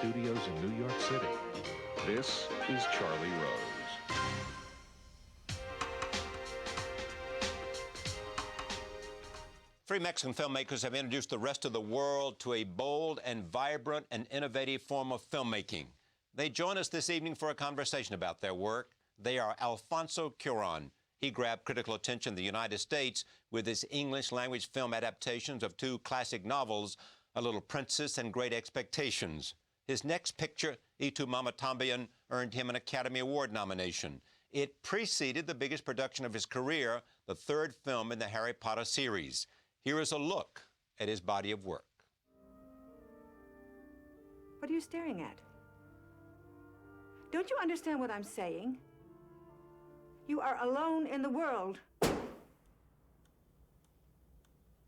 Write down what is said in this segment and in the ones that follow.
studios in New York City. This is Charlie Rose. Three Mexican filmmakers have introduced the rest of the world to a bold and vibrant and innovative form of filmmaking. They join us this evening for a conversation about their work. They are Alfonso Cuarón. He grabbed critical attention in the United States with his English-language film adaptations of two classic novels, A Little Princess and Great Expectations. His next picture, Y Tu Mama También, earned him an Academy Award nomination. It preceded the biggest production of his career, the third film in the Harry Potter series. Here is a look at his body of work. What are you staring at? Don't you understand what I'm saying? You are alone in the world.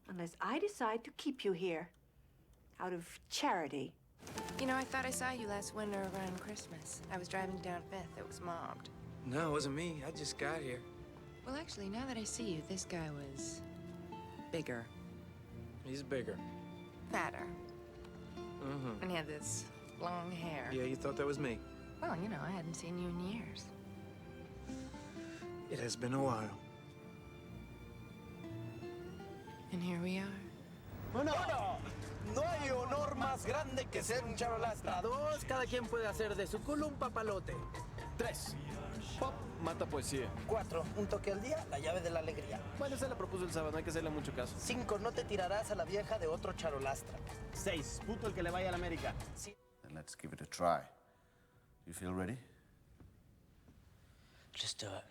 Unless I decide to keep you here, out of charity. You know, I thought I saw you last winter around Christmas. I was driving down Fifth. It was mobbed. No, it wasn't me. I just got here. Well, actually, now that I see you, this guy was bigger. He's bigger. Fatter. Mm-hmm. And he had this long hair. Yeah, you thought that was me. Well, you know, I hadn't seen you in years. It has been a while. And here we are. Uno, no hay honor más grande que ser un charolastra. Dos, cada quien puede hacer de su culo un papalote. Tres, pop mata poesía. Cuatro, un toque al día, la llave de la alegría. Bueno, se la propuso el sábado, no hay que hacerle mucho caso. Cinco, no te tirarás a la vieja de otro charolastra. Seis, puto el que le vaya a la América. Then let's give it a try. You feel ready? Just do it.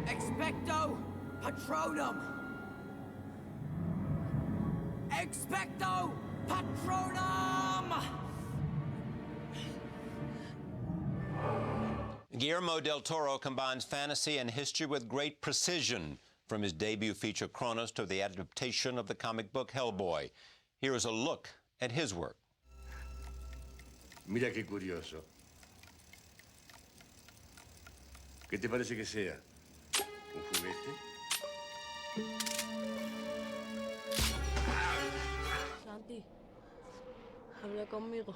Expecto Patronum! Expecto Patronum! Guillermo del Toro combines fantasy and history with great precision, from his debut feature Cronos to the adaptation of the comic book Hellboy. Here is a look at his work. Mira qué curioso. ¿Qué te parece que sea? ¿Un juguete? Santi, habla conmigo.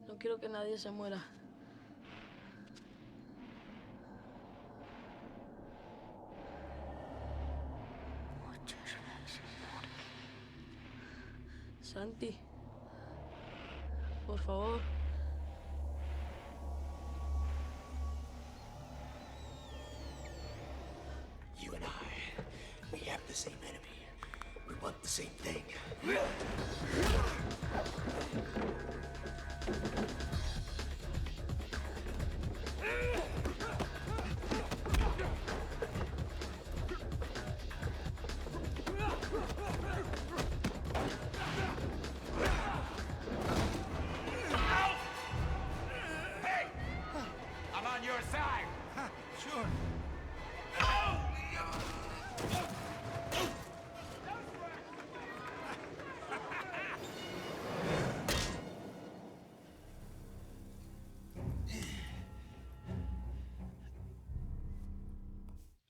No quiero que nadie se muera. Santi, por favor. You and I, we have the same enemy. We want the same thing. Hey! I'm on your side! Sure.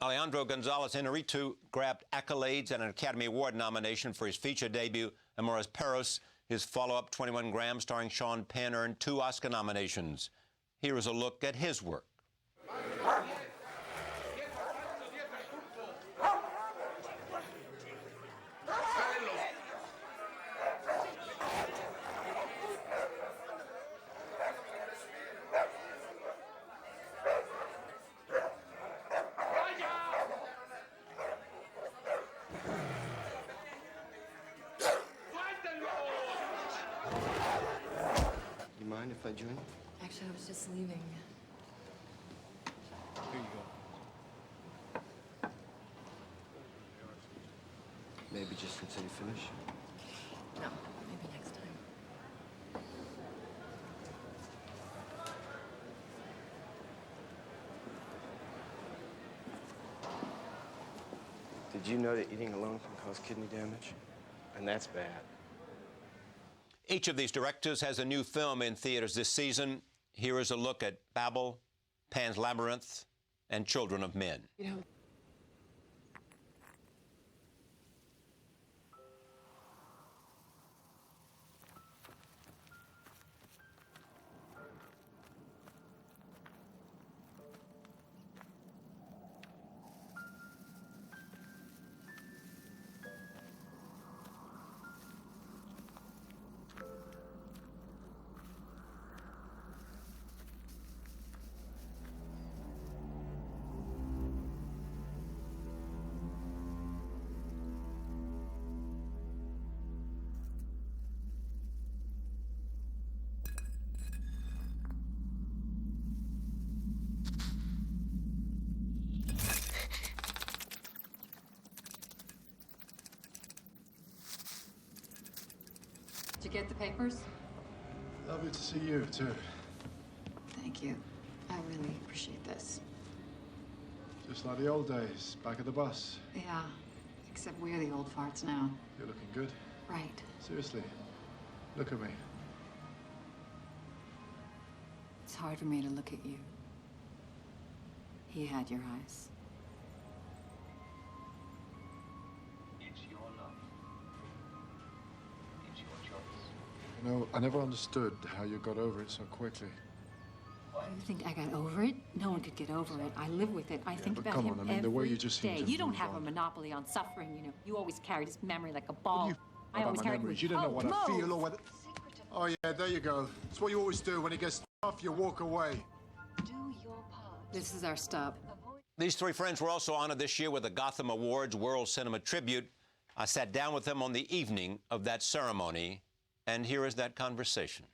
Alejandro González Iñárritu grabbed accolades and an Academy Award nomination for his feature debut, Amores Perros. His follow-up, 21 Grams, starring Sean Penn, earned 2 Oscar nominations. Here is a look at his work. You mind if I join? Actually, I was just leaving. Here you go. Maybe just until you finish? No, maybe next time. Did you know that eating alone can cause kidney damage? And that's bad. Each of these directors has a new film in theaters this season. Here is a look at Babel, Pan's Labyrinth, and Children of Men. You know, Did you get the papers? Lovely to see you, too. Thank you. I really appreciate this. Just like the old days, back at the bus. Yeah, except we're the old farts now. You're looking good. Right. Seriously, look at me. It's hard for me to look at you. He had your eyes. It's your love. It's your choice. You know, I never understood how you got over it so quickly. You think I got over it? No one could get over it. I live with it. I think but about come him on, I mean, every the way you just seem day. to You don't move have a on. monopoly on suffering, you know. You always carried his memory like a ball. I About always my carried memories. with You don't know oh, what I feel or what... Oh, yeah, there you go. It's what you always do. When it gets tough, you walk away. Do your part. This is our stop. These three friends were also honored this year with the Gotham Awards World Cinema Tribute. I sat down with them on the evening of that ceremony, and here is that conversation.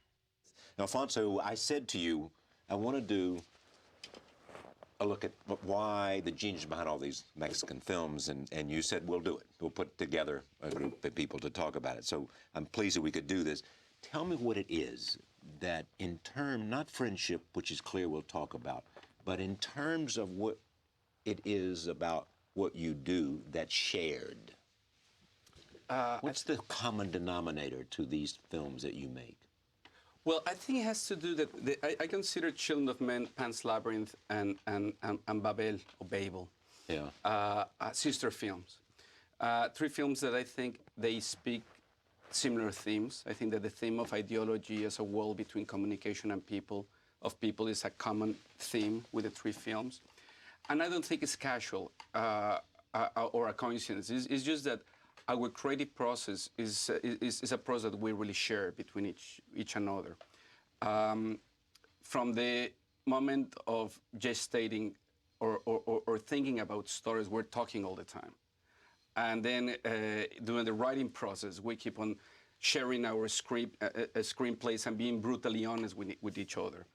Alfonso, I said to you, I want to do a look at why the genius behind all these Mexican films, and you said, we'll do it. We'll put together a group of people to talk about it. So I'm pleased that we could do this. Tell me what it is that in terms, not friendship, which is clear we'll talk about, but in terms of what it is about what you do that's shared. What's the common denominator to these films that you make? Well, I think it has to do that. I consider Children of Men, Pan's Labyrinth, and Babel or Babel, sister films. Three films that I think they speak similar themes. I think that the theme of ideology as a wall between communication and people, is a common theme with the three films. And I don't think it's casual or a coincidence. It's just that our creative process is a process that we really share between each another. From the moment of gestating or thinking about stories, we're talking all the time. And then during the writing process, we keep on sharing our screenplays and being brutally honest with each other.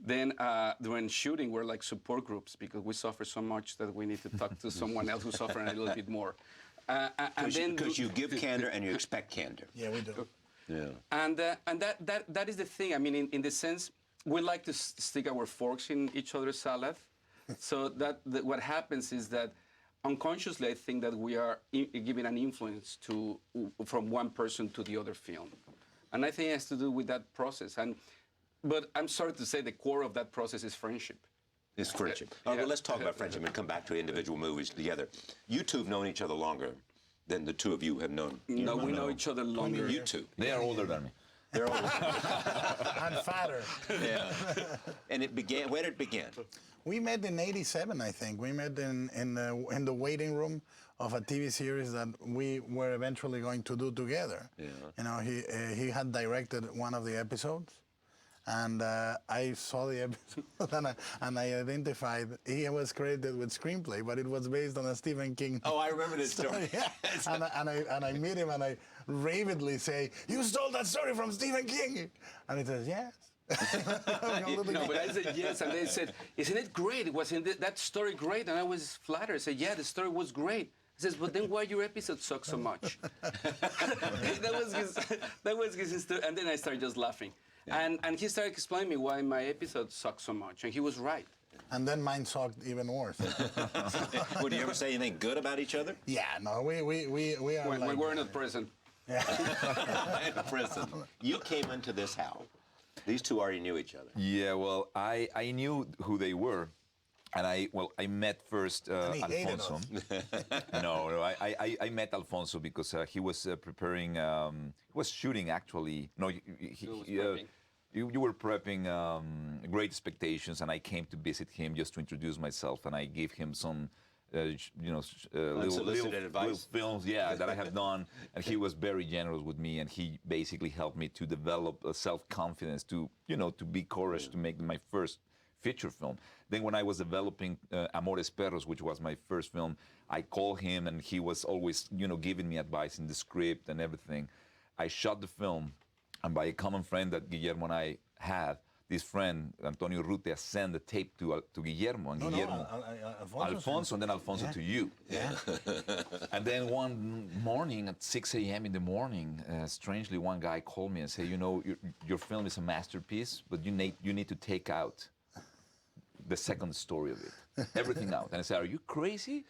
Then during shooting, we're like support groups because we suffer so much that we need to talk to someone else who's suffering a little bit more. Because you give candor and you expect candor. Yeah, we do. Yeah. And that is the thing. I mean, in the sense, we like to stick our forks in each other's salad. So that what happens is that unconsciously, I think that we are giving an influence from one person to the other film. And I think it has to do with that process. But I'm sorry to say the core of that process is friendship. It's friendship. All right, well, let's talk about friendship and come back to individual movies together. You two have known each other longer than the two of you have known. No, we know each other longer. You two. They are older than me. They're older. I'm fatter. Yeah. And it began, where did it begin? We met in '87, I think. We met in the waiting room of a TV series that we were eventually going to do together. Yeah. You know, he had directed one of the episodes. And I saw the episode and I identified he was credited with screenplay, but it was based on a Stephen King. Oh, I remember this story. Yeah. and I meet him and I ravedly say, "You stole that story from Stephen King," and he says, "Yes." No, but I said yes, and they said, "Isn't it great? Wasn't that story great?" And I was flattered. I said, "Yeah, the story was great." He says, "But then why your episode sucks so much?" that was his story. And then I started just laughing. Yeah. And he started explaining me why my episode sucked so much, and he was right. And then mine sucked even worse. Would you ever say anything good about each other? Yeah, no, we are when we're in a prison. Yeah. In prison. You came into this how? These two already knew each other. Yeah, well, I knew who they were. And I met first Alfonso. No, I met Alfonso because he was preparing, he was shooting actually. No, you were prepping Great Expectations, and I came to visit him just to introduce myself, and I gave him some, little films, that I have done, and he was very generous with me, and he basically helped me to develop self-confidence, to be courage to make my first feature film. Then when I was developing Amores Perros, which was my first film, I called him, and he was always, giving me advice in the script and everything. I shot the film, and by a common friend that Guillermo and I had, this friend, Antonio Rutia, sent the tape to Guillermo, and Guillermo, Alfonso, and then Alfonso to you. Yeah. And then one morning at 6 a.m. in the morning, strangely, one guy called me and said, your film is a masterpiece, but you need to take out the second story of it, everything out. And I said, are you crazy?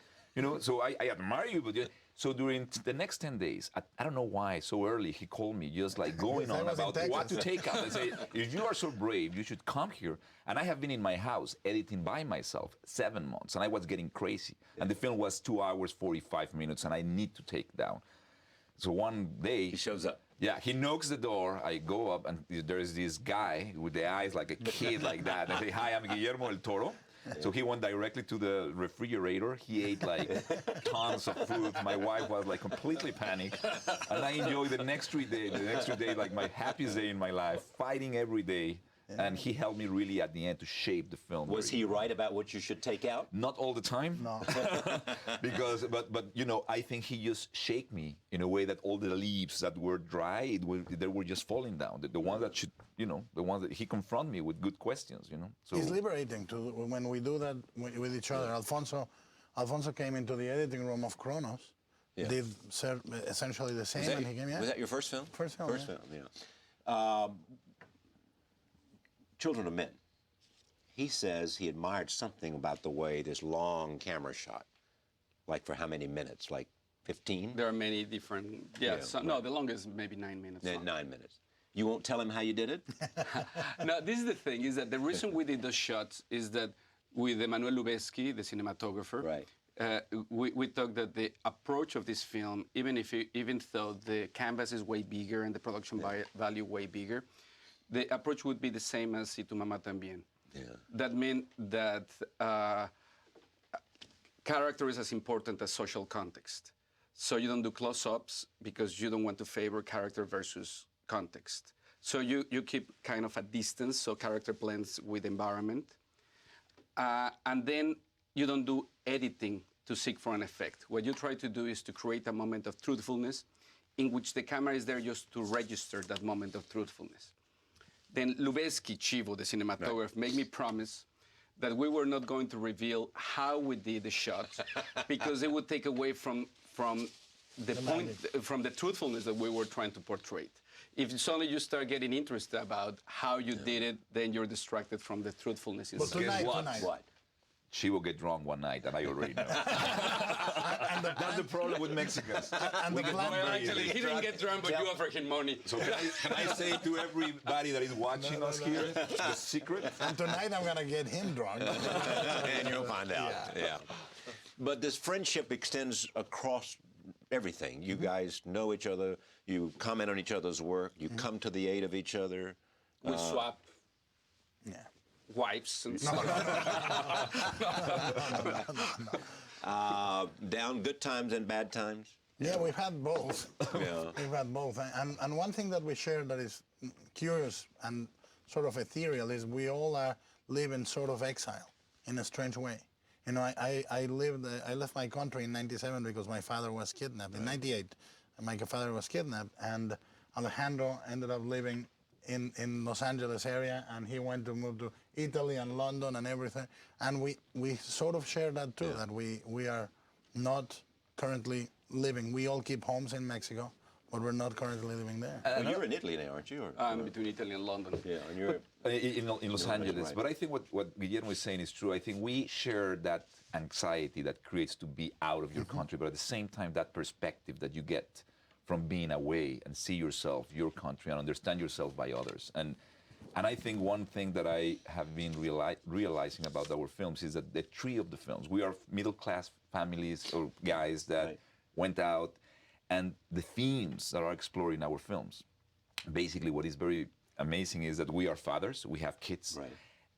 So I admire you, but so during the next 10 days, I don't know why, so early, he called me, just like going on about what to take out. I say, if you are so brave, you should come here. And I have been in my house editing by myself 7 months, and I was getting crazy. And the film was 2 hours, 45 minutes, and I need to take down. So one day... He shows up. Yeah, he knocks the door, I go up, and there's this guy with the eyes like a kid like that. I say, hi, I'm Guillermo del Toro. So he went directly to the refrigerator. He ate like tons of food. My wife was like completely panicked. And I enjoyed the next 3 days, like my happiest day in my life, fighting every day. And he helped me really at the end to shape the film. Was he right about what you should take out? Not all the time. No. Because, but I think he just shaped me in a way that all the leaves that were dry, they were just falling down. The ones that should, the ones that he confronted me with good questions, So it's liberating when we do that with each other. Alfonso came into the editing room of Kronos, did essentially the same, and he came. Was that your first film? First film. First film, yeah. Children of Men. He says he admired something about the way this long camera shot. Like for how many minutes? Like 15? There are many different, no, the longest maybe 9 minutes. 9 minutes. You won't tell him how you did it? No, this is the thing, is that the reason we did those shots is that with Emanuel Lubezki, the cinematographer, we thought that the approach of this film, even though the canvas is way bigger and the production value way bigger, the approach would be the same as Si Tu Mamá También. Yeah. That meant that character is as important as social context. So you don't do close-ups because you don't want to favor character versus context. So you keep kind of a distance so character blends with environment. And then you don't do editing to seek for an effect. What you try to do is to create a moment of truthfulness in which the camera is there just to register that moment of truthfulness. Then Lubezki, Chivo, the cinematographer, made me promise that we were not going to reveal how we did the shots because it would take away from the point, from the truthfulness that we were trying to portray. If suddenly you start getting interested about how you did it, then you're distracted from the truthfulness. But tonight. What? She will get drunk one night, and I already know. That's the problem with Mexicans. And the plan, actually, he didn't get drunk, but you offered him money. So can I say to everybody that is watching us here, the secret? And tonight I'm going to get him drunk. And you'll find out. Yeah. But this friendship extends across everything. You guys know each other. You comment on each other's work. You come to the aid of each other. We swap. Yeah. Wives and stuff. Down good times and bad times? Yeah, we've had both. We've had both. And one thing that we share that is curious and sort of ethereal is we all live in sort of exile in a strange way. I left my country in '97 because my father was kidnapped. In '98, my father was kidnapped, and Alejandro ended up living in Los Angeles area, and he went to move to Italy and London and everything. And we sort of share that too, that we are not currently living. We all keep homes in Mexico, but we're not currently living there. Well, you're in Italy now, aren't you? I'm between Italy and London. Yeah, and you're in Los Angeles. Right. But I think what Guillermo is saying is true. I think we share that anxiety that creates to be out of your country, but at the same time, that perspective that you get from being away and see yourself, your country, and understand yourself by others. And And I think one thing that I have been realizing about our films is that the three of the films, we are middle-class families or guys that went out, and the themes that are explored in our films. Basically, what is very amazing is that we are fathers, we have kids,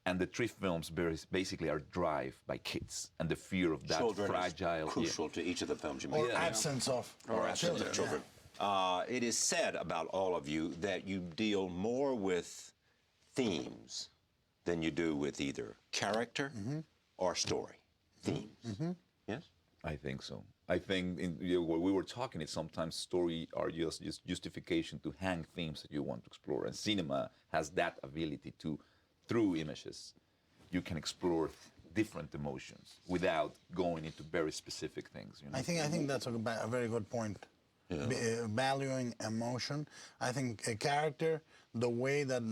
and the three films basically are driven by kids and the fear of that children fragile... Is crucial to each of the films you make. Or absence of. Or absence of children. It is said about all of you that you deal more with themes than you do with either character or story. Themes. Yes? I think so. I think when we were talking, it's sometimes story are just justification to hang themes that you want to explore. And cinema has that ability to, through images, you can explore different emotions without going into very specific things. You know? I think that's a very good point. Valuing emotion. I think a character, the way that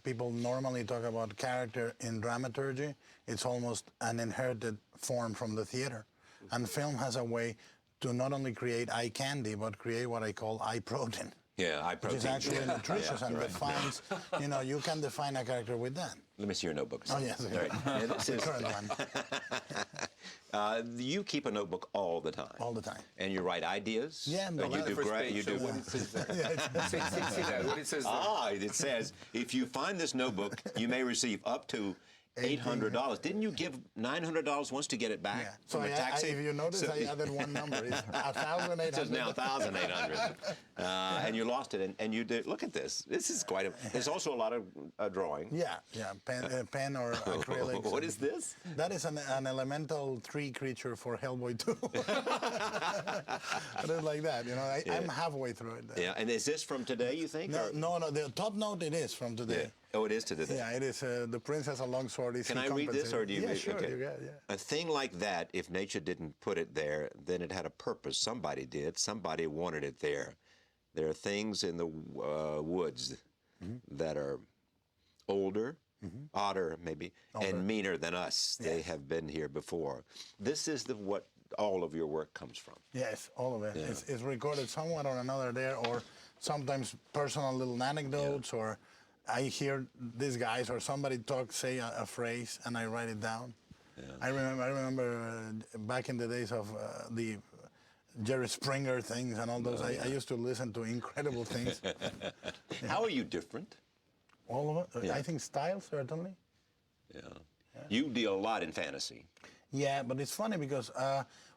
people normally talk about character in dramaturgy, it's almost an inherited form from the theater. And film has a way to not only create eye candy, but create what I call eye protein. Yeah, eye protein. Which is actually nutritious and defines, you know, you can define a character with that. Let me see your notebook. Oh, yes. Right. Yeah, this is, current one. You keep a notebook all the time. All the time. And you write ideas. Yeah, and you do great. You do. What it says there. What it says there. It says if you find this notebook, you may receive up to $800. Didn't you give $900 once to get it back from a taxi? If you notice, I added one number. It's 1,800. It says now 1,800. And you lost it, and you did. Look at this. This is quite a. There's also a lot of drawing. Yeah, pen or acrylics. What is this? That is an elemental tree creature for Hellboy 2. It is like that, you know. I'm halfway through it. Yeah, and is this from today, you think? No. The top note, it is from today. Yeah. Oh, it is to today. Yeah, it is. The prince has a long sword. Can I read this, or do you? Yeah, sure. Okay. You got, A thing like that, if nature didn't put it there, then it had a purpose. Somebody did. Somebody wanted it there. There are things in the woods that are older, odder maybe, and meaner than us. They have been here before. This is what all of your work comes from. Yes, all of it. Yeah. It's recorded somewhat or another there, or sometimes personal little anecdotes, or I hear these guys or somebody say a phrase and I write it down. Yeah. I remember back in the days of the Jerry Springer things and all those. I used to listen to incredible things. How are you different? All of it. I think style, certainly. Yeah. You deal a lot in fantasy. Yeah, but it's funny because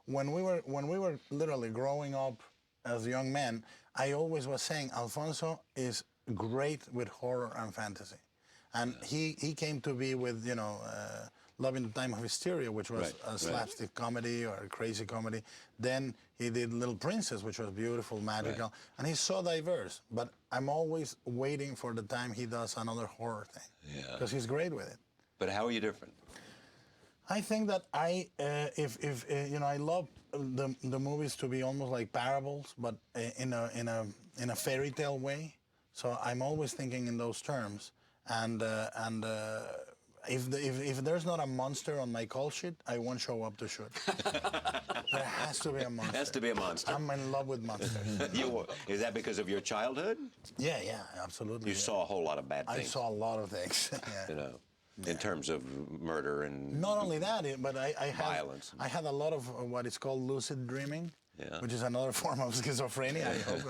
when we were literally growing up as young men, I always was saying Alfonso is great with horror and fantasy, and he came to be with Love in the Time of Hysteria, which was a slapstick comedy or a crazy comedy. Then he did Little Princess, which was beautiful, magical, and he's so diverse. But I'm always waiting for the time he does another horror thing, because he's great with it. But how are you different? I think that I love the movies to be almost like parables, but in a fairy tale way. So I'm always thinking in those terms, and if there's not a monster on my call sheet, I won't show up to shoot. There has to be a monster. Has to be a monster. I'm in love with monsters. Is that because of your childhood? Yeah, absolutely. You saw a whole lot of bad things. I saw a lot of things. In terms of murder and not only that, but I violence. I had a lot of what is called lucid dreaming. Yeah. Which is another form of schizophrenia, I hope.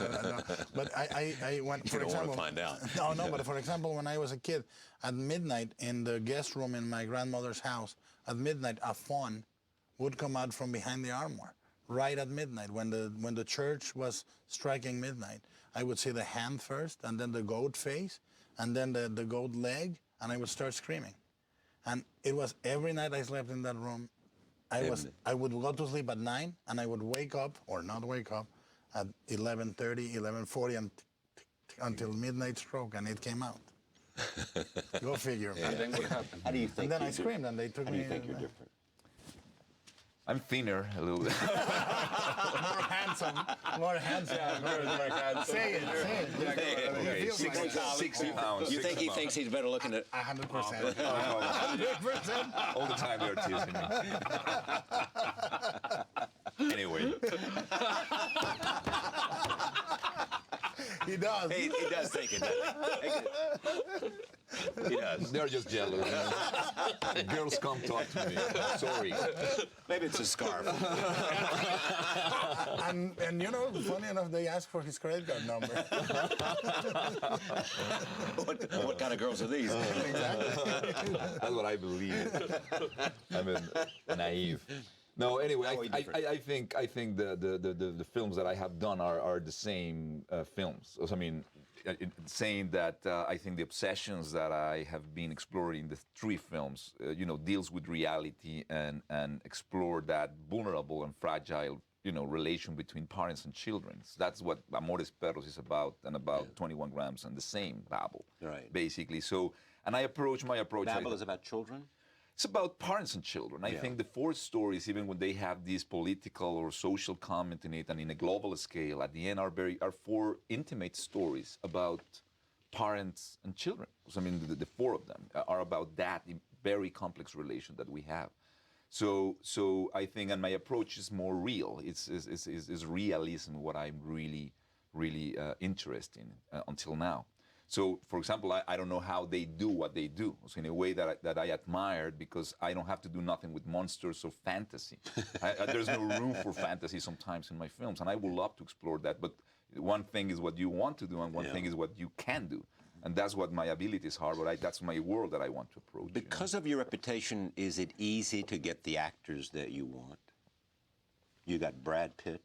But I went, for example... want to find out. No, but for example, when I was a kid, at midnight in the guest room in my grandmother's house, at midnight, a fawn would come out from behind the armoire, right at midnight, when the church was striking midnight. I would see the hand first, and then the goat face, and then the goat leg, and I would start screaming. And it was every night I slept in that room. I would go to sleep at 9, and I would wake up, or not wake up, at 11:30, 11:40, until midnight stroke, and it came out. Go figure. And then what happened? How do you think? And then I screamed, and they took me. How do you think you're different? I'm thinner a little bit. More handsome. More handsome. Say it. 60 pounds. You think he thinks he's better looking at 100%. 100%. All the time they're teasing me. Anyway. He does. He does think it, doesn't he? He does. They're just jealous. Girls come talk to me. Sorry. Maybe it's a scarf. and you know, funny enough, they asked for his credit card number. What kind of girls are these? Exactly. That's what I believe. I mean, naive. No, anyway, I think the films that I have done are the same films. I mean, saying that I think the obsessions that I have been exploring in the 3 films, deals with reality and explore that vulnerable and fragile, relation between parents and children. So that's what Amores Perros is about, and about 21 Grams and the same Babel, right? Basically. So, and my approach. Babel is about children. It's about parents and children. I think the 4 stories, even when they have this political or social comment in it, and in a global scale, at the end are 4 intimate stories about parents and children. I mean, the 4 of them are about that very complex relation that we have. So I think, and my approach is more real. It's realism what I'm really interested in until now. So, for example, I don't know how they do what they do. So in a way that I admired, because I don't have to do nothing with monsters or fantasy. There's no room for fantasy sometimes in my films, and I would love to explore that. But one thing is what you want to do, and one thing is what you can do. And that's what my abilities are, but that's my world that I want to approach. Because of your reputation, is it easy to get the actors that you want? You got Brad Pitt,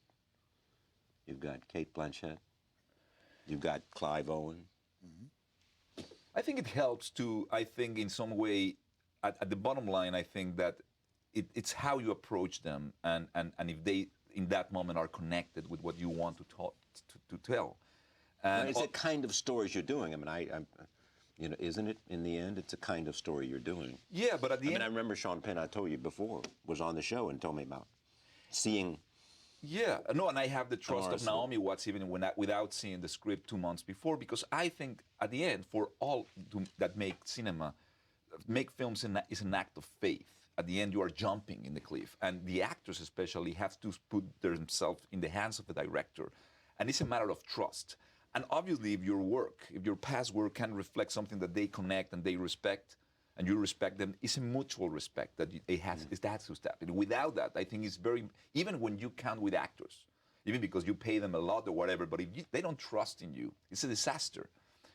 you've got Kate Blanchett, you've got Clive Owen. I think it helps to, in some way, at the bottom line, I think that it's how you approach them, and if they, in that moment, are connected with what you want to tell. And it's a kind of stories you're doing. I mean, isn't it, in the end, it's a kind of story you're doing? Yeah, but at the end... I remember Sean Penn, I told you before, was on the show and told me about seeing... Yeah, no, and I have the trust of Naomi Watts even without seeing the script 2 months before, because I think at the end, for all that make cinema, make films is an act of faith. At the end, you are jumping in the cliff, and the actors especially have to put themselves in the hands of the director, and it's a matter of trust. And obviously, if your past work can reflect something that they connect and they respect, and you respect them, it's a mutual respect that it has to step. And without that, I think it's very, even when you count with actors, even because you pay them a lot or whatever, but if they don't trust in you, it's a disaster.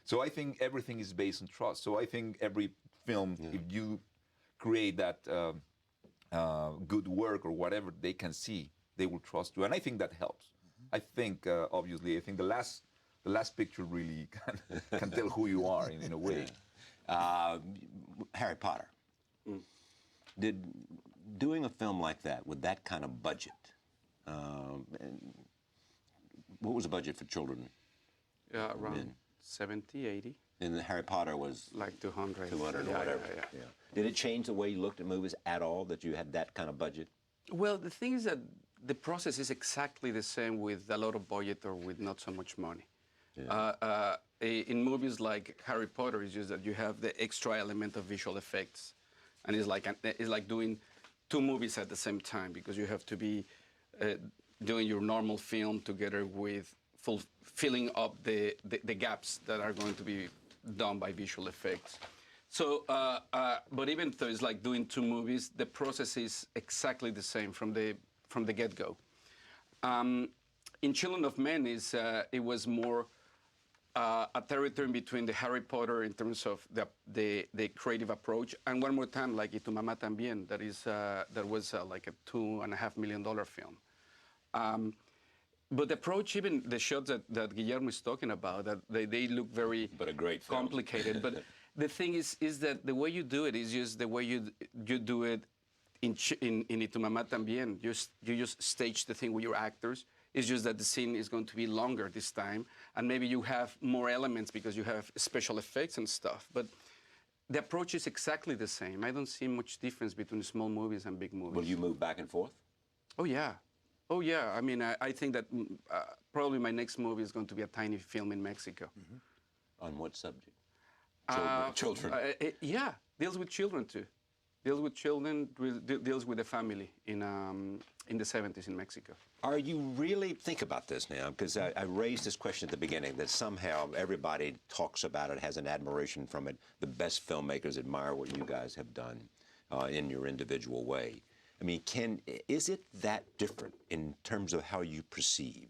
So I think everything is based on trust. So I think every film, if you create that good work or whatever they can see, they will trust you. And I think that helps. I think, obviously, the last picture really can tell who you are in a way. Harry Potter. Did doing a film like that with that kind of budget, what was the budget for children? Around 70, 80. And the Harry Potter was like 200. 200 or whatever. Yeah. Did it change the way you looked at movies at all, that you had that kind of budget? Well, the thing is that the process is exactly the same with a lot of budget or with not so much money. Yeah. In movies like Harry Potter, it's just that you have the extra element of visual effects, and it's like doing 2 movies at the same time, because you have to be doing your normal film together with filling up the gaps that are going to be done by visual effects. So, but even though it's like doing 2 movies, the process is exactly the same from the get-go. In Children of Men, it was more a territory between the Harry Potter in terms of the creative approach, and one more time, like Y Tu Mamá También, that was like a $2.5 million film. But the approach, even the shots that Guillermo is talking about, that they look very complicated. But the thing is that the way you do it is just the way you do it in Y Tu Mamá También. You just stage the thing with your actors. It's just that the scene is going to be longer this time, and maybe you have more elements because you have special effects and stuff. But the approach is exactly the same. I don't see much difference between small movies and big movies. Will you move back and forth? Oh, yeah. Oh, yeah. I mean, I think that probably my next movie is going to be a tiny film in Mexico. On what subject? Children. Yeah, deals with children, too. deals with children, deals with the family in the 70s in Mexico. Are you really, think about this now, because I raised this question at the beginning, that somehow everybody talks about it, has an admiration from it. The best filmmakers admire what you guys have done in your individual way. I mean, is it that different in terms of how you perceive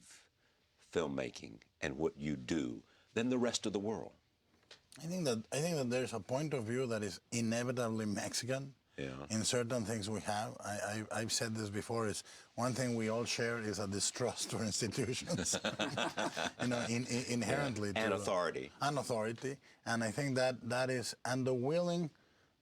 filmmaking and what you do than the rest of the world? I think that there's a point of view that is inevitably Mexican. Yeah. In certain things we have. I've said this before, is one thing we all share is a distrust for institutions. You know, inherently. And authority. And authority. And I think that is, and the willing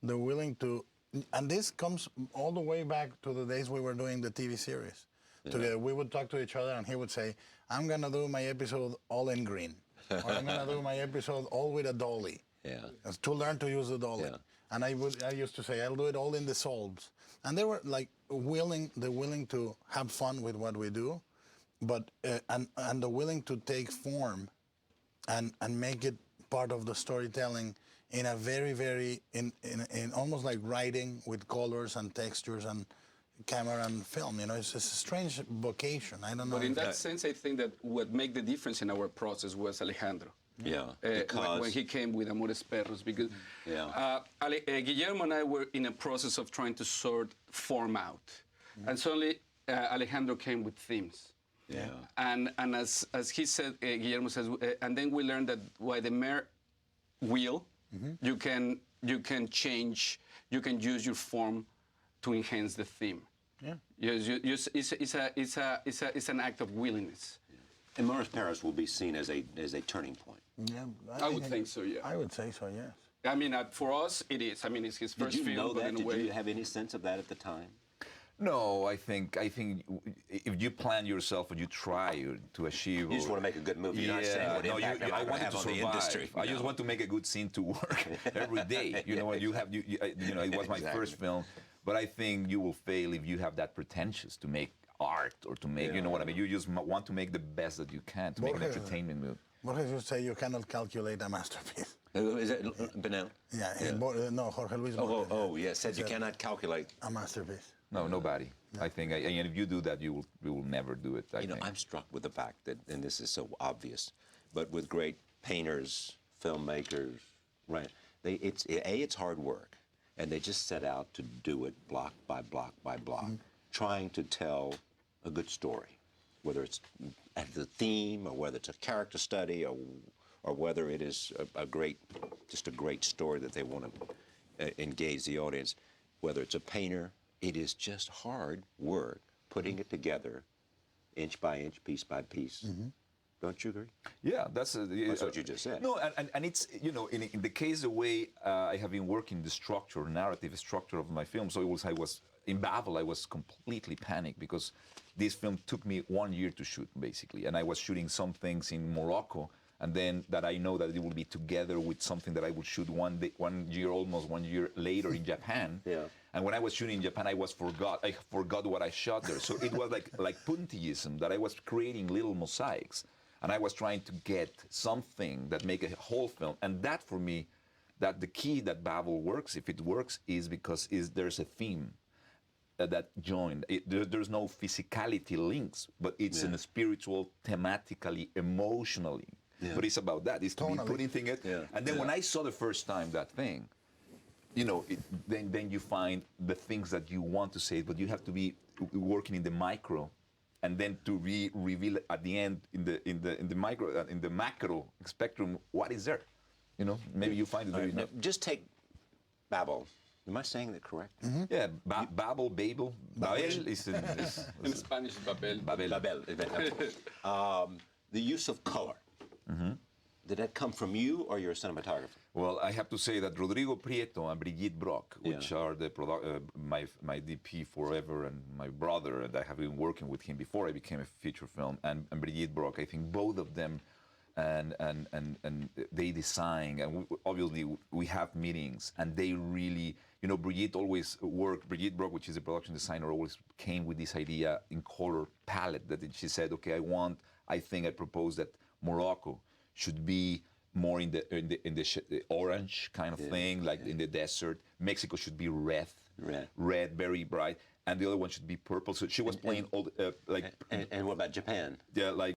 to, and this comes all the way back to the days we were doing the TV series. Yeah. Together, we would talk to each other and he would say, I'm gonna do my episode all in green. Or I'm gonna do my episode all with a dolly. Yeah. To learn to use the dolly. Yeah. And I used to say, I'll do it all in the solves. And they were like willing to have fun with what we do, but and the willing to take form and make it part of the storytelling in a very in almost like writing with colors and textures and camera and film. You know, it's a strange vocation. I don't know. But in that sense, I think that what made the difference in our process was Alejandro. Yeah, when he came with Amores Perros, because Guillermo and I were in a process of trying to sort form out, and suddenly Alejandro came with themes. Yeah, and as he said, Guillermo says, and then we learned that by the mere will, you can change, you can use your form to enhance the theme. Yeah, it's an act of willingness. And Amores Perros will be seen as a turning point. Yeah, I would think so. Yeah, I would say so. Yes. I mean, for us, it is. I mean, it's his first film. Did you know that? Did you have any sense of that at the time? No, I think if you plan yourself and you try to achieve, you just want to make a good movie. You're not saying what impact I want to survive. The industry. I just want to make a good scene to work every day. You know, you know, it was my first film, but I think you will fail if you have that pretentious to make art or to make, you know what I mean. You just want to make the best that you can to make an entertainment movie. Borges would say you cannot calculate a masterpiece. Is it Benel? Yeah. No, Jorge Luis. Yes. Said you cannot calculate a masterpiece. No, nobody. No. I think, and if you do that, you will never do it. I think. I'm struck with the fact that, and this is so obvious, but with great painters, filmmakers, right? It's hard work, and they just set out to do it block by block by block, trying to tell a good story, whether it's the theme or whether it's a character study or whether it is just a great story that they want to engage the audience. Whether it's a painter, it is just hard work putting it together, inch by inch, piece by piece. Don't you agree? Yeah, that's what you just said. No, and it's, you know, in the case, the way I have been working the structure, narrative structure of my film, so I was in Babel, I was completely panicked because this film took me 1 year to shoot, basically, and I was shooting some things in Morocco, and then that I know that it will be together with something that I would shoot almost 1 year later in Japan. Yeah. And when I was shooting in Japan, I forgot what I shot there. So it was like puntillism, that I was creating little mosaics, and I was trying to get something that make a whole film. And that, for me, that the key that Babel works, if it works, is because there's a theme that joined. There's no physicality links, but it's in a spiritual, thematically, emotionally. Yeah. But it's about that. It's to be putting things. Yeah. And then when I saw the first time that thing, you know, then you find the things that you want to say, but you have to be working in the micro, and then to reveal at the end in the micro, in the macro spectrum, what is there. You know, maybe you find it very. Now, just take Babel. Am I saying that correct? Yeah, Babel is in Spanish. Babel. The use of color. Did that come from you or your cinematographer? Well, I have to say that Rodrigo Prieto and Brigitte Brock, which are my DP forever and my brother, and I have been working with him before I became a feature film, and Brigitte Brock, I think both of them, and they design, and obviously we have meetings, and they really, you know, Brigitte Brock, which is a production designer, always came with this idea in color palette that she said, okay, I propose that Morocco should be more in the orange kind of thing, like in the desert. Mexico should be red, very bright, and the other one should be purple. So she was playing all the, And what about Japan? Yeah, like